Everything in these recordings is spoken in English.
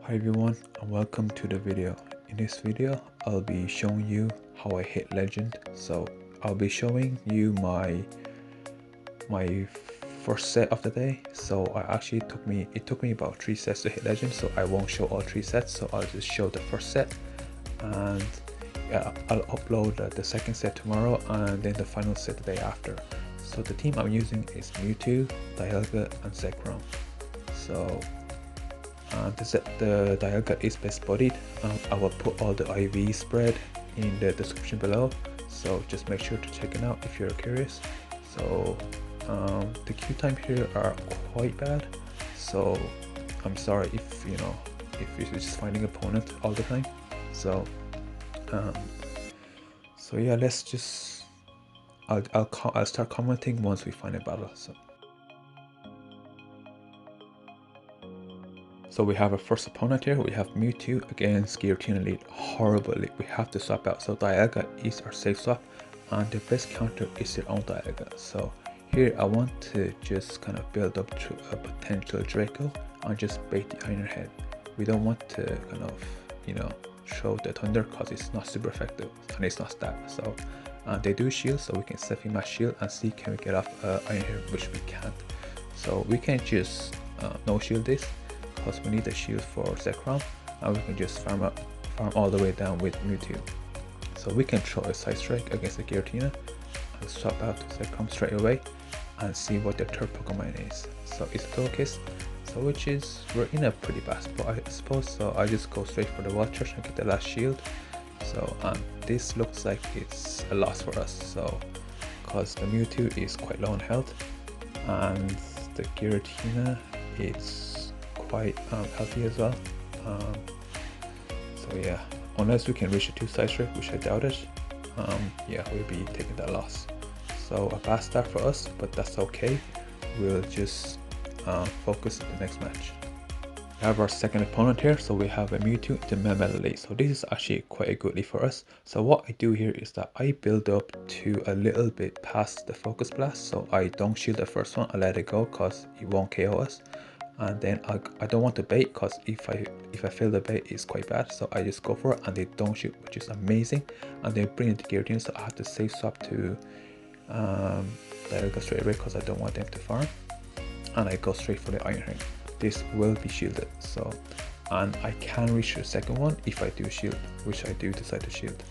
Hi everyone and welcome to the video. In this video I'll be showing you how I hit legend. So I'll be showing you my first set of the day. So it took me about 3 sets to hit legend, so I won't show all 3 sets, so I'll just show the first set, and yeah, I'll upload the second set tomorrow and then the final set the day after. So the team I'm using is Mewtwo, Dialga and Zekrom. So the Dialga is best bodied. I will put all the IV spread in the description below, so just make sure to check it out if you're curious. So the queue time here are quite bad, so I'm sorry if you're just finding opponent all the time. So yeah, let's just I'll start commenting once we find a battle. So we have our first opponent here. We have Mewtwo against Giratina lead. Horrible lead. We have to swap out. So Dialga is our safe swap, and the best counter is your own Dialga. So here I want to just kind of build up to a potential Draco and just bait the Iron Head. We don't want to kind of throw the Thunder because it's not super effective and it's not stab. So they do shield, so we can safely match shield and see can we get off Iron Head, which we can't. So we can just no shield this, because we need a shield for Zekrom, and we can just farm all the way down with Mewtwo. So we can throw a side strike against the Giratina and swap out to Zekrom straight away and see what their third Pokemon is. So it's Togekiss, so we're in a pretty bad spot I suppose, so I just go straight for the Wall Charge and get the last shield. So this looks like it's a loss for us, so because the Mewtwo is quite low on health and the Giratina is quite healthy as well. So yeah, unless we can reach a 2 side strike, which I doubt it, yeah, we'll be taking that loss. So a bad start for us, but that's okay. We'll just focus on the next match. We have our second opponent here, so we have a Mewtwo to Melmetal lead. So this is actually quite a good lead for us. So what I do here is that I build up to a little bit past the Focus Blast, so I don't shield the first one, I let it go because it won't KO us. And then I don't want to bait, because if I fail the bait it's quite bad, so I just go for it and they don't shoot, which is amazing. And they bring in the Giratina, so I have to safe swap to Dialga straight away because I don't want them to farm, and I go straight for the Iron Head. This will be shielded, so, and I can reach the second one if I do shield, which I do decide to shield.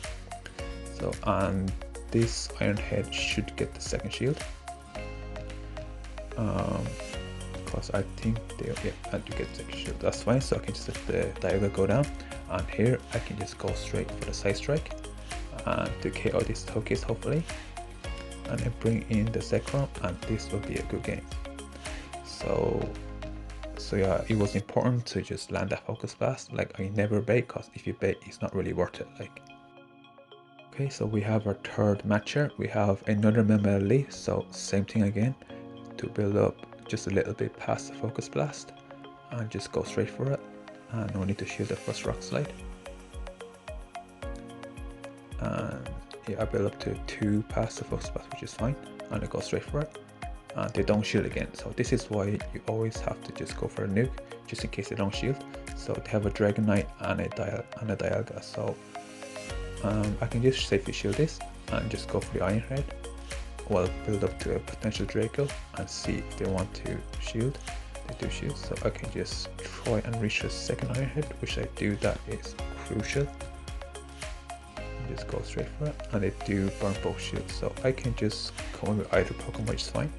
So and this Iron Head should get the second shield, because I think I do get the second shield. That's fine, so I can just let the Dialga go down, and here I can just go straight for the side strike and to KO this Togekiss hopefully, and then bring in the Zekrom, and this will be a good game. So yeah, it was important to just land that Focus Blast. Like, I never bait, because if you bait it's not really worth it. Like, okay, so we have our third match here. We have another Melmetal lead, so same thing again, to build up just a little bit past the Focus Blast and just go straight for it, and no need to shield the first Rock Slide. And yeah, I build up to 2 past the Focus Blast, which is fine, and I go straight for it, and they don't shield again. So this is why you always have to just go for a nuke, just in case they don't shield. So they have a Dragonite and a Dialga, so I can just safely shield this and just go for the Iron Head. Well, build up to a potential Draco and see if they want to shield. They do shield, so I can just try and reach the second Iron Head, which I do. That is crucial. Just go straight for it, and they do burn both shields, so I can just come in with either Pokemon, which is fine,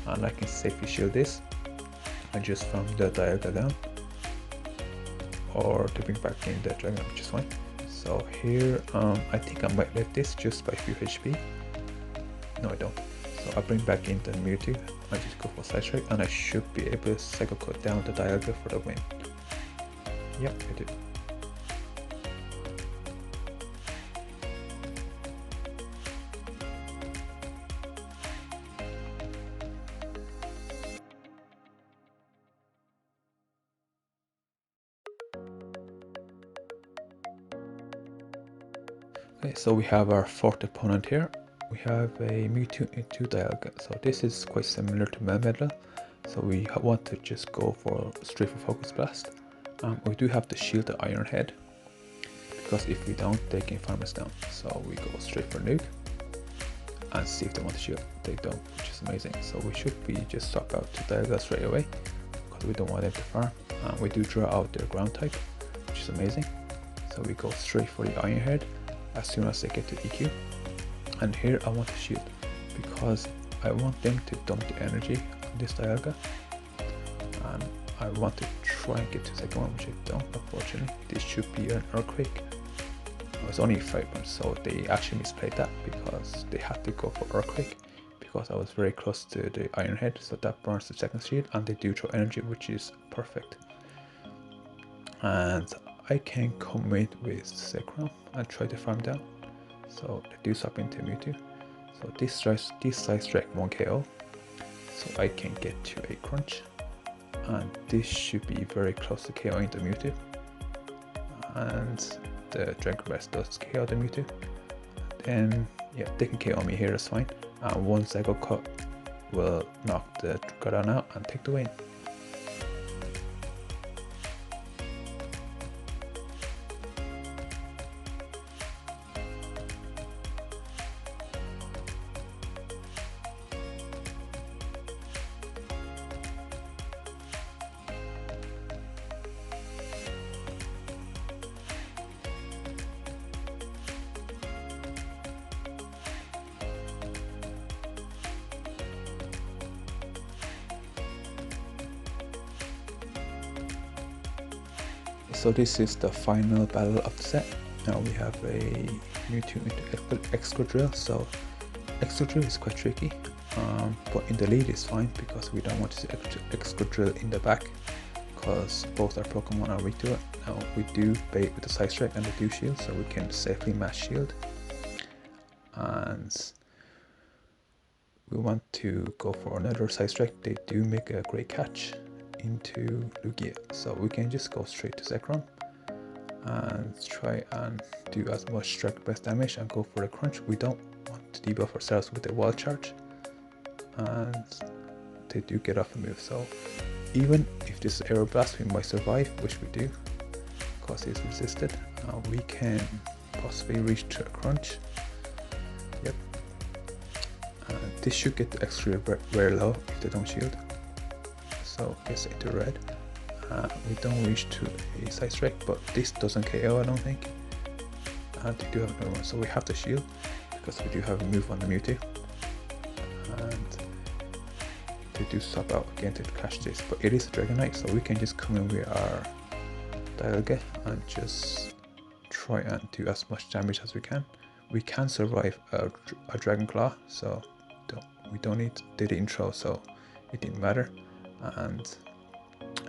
and I can safely shield this and just farm the Dialga down, or to bring back in the Dragon, which is fine. So here I think I might live this just by a few HP. No, I don't. So I bring back in the Mewtwo, I just go for side strike, and I should be able to Psycho Cut down the Dialga for the win. Yep, I did. Okay, so we have our fourth opponent here. We have a Mewtwo into Dialga, so this is quite similar to Melmetal. So we want to just go for straight for Focus Blast We do have to shield the Iron Head, because if we don't, they can farm us down. So we go straight for nuke and see if they want to shield. They don't, which is amazing. So we should be just swap out to Dialga straight away, because we don't want them to farm. We do draw out their ground type, which is amazing. So we go straight for the Iron Head as soon as they get to EQ. And here I want to shield, because I want them to dump the energy on this Dialga. And I want to try and get to the second one, which I don't, unfortunately. This should be an Earthquake. It's only 5 points, so they actually misplayed that, because they had to go for Earthquake, because I was very close to the Iron Head, so that burns the second shield, and they do throw energy, which is perfect. And I can commit with Zekrom and try to farm down. So they do swap into Mewtwo. So this side strike won't KO, so I can get to a crunch. And this should be very close to KOing the Mewtwo. And the Dragonite does KO the Mewtwo. Then yeah, they can KO me here, that's fine. And one Psycho Cut will knock the Groudon out and take the win. So this is the final battle of the set. Now we have a Mewtwo into Excadrill. So Excadrill is quite tricky, but in the lead is fine, because we don't want to see Excadrill in the back, because both our Pokemon are weak to it. Now we do bait with the Side Strike and the do shield, so we can safely match shield. And we want to go for another Side Strike. They do make a great catch into Lugia, so we can just go straight to Zekrom and try and do as much strike best damage and go for the crunch. We don't want to debuff ourselves with the wild charge, and they do get off a move. So even if this Aero Blast we might survive, which we do because it's resisted, we can possibly reach to a crunch. Yep. This should get the Excadrill very low if they don't shield. So gets into red. We don't reach to a Side Strike, but this doesn't KO, I don't think. And they do have another one, so we have to shield, because we do have a move on the Mewtwo. And they do swap out again to catch this, but it is a Dragonite, so we can just come in with our Dialga and just try and do as much damage as we can. We can survive a Dragon Claw, so we don't need to do the intro, so it didn't matter. And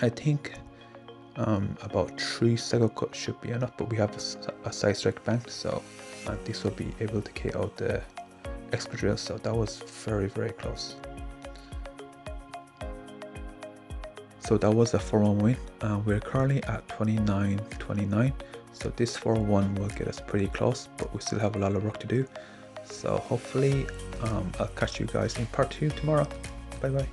I think about 3 Psycho Cut should be enough, but we have a Side Strike banked, so this will be able to KO the Excadrill, so that was very close. So that was a 4-1 win, and we're currently at 29-29, so this 4-1 will get us pretty close, but we still have a lot of work to do. So hopefully I'll catch you guys in part 2 tomorrow. Bye bye.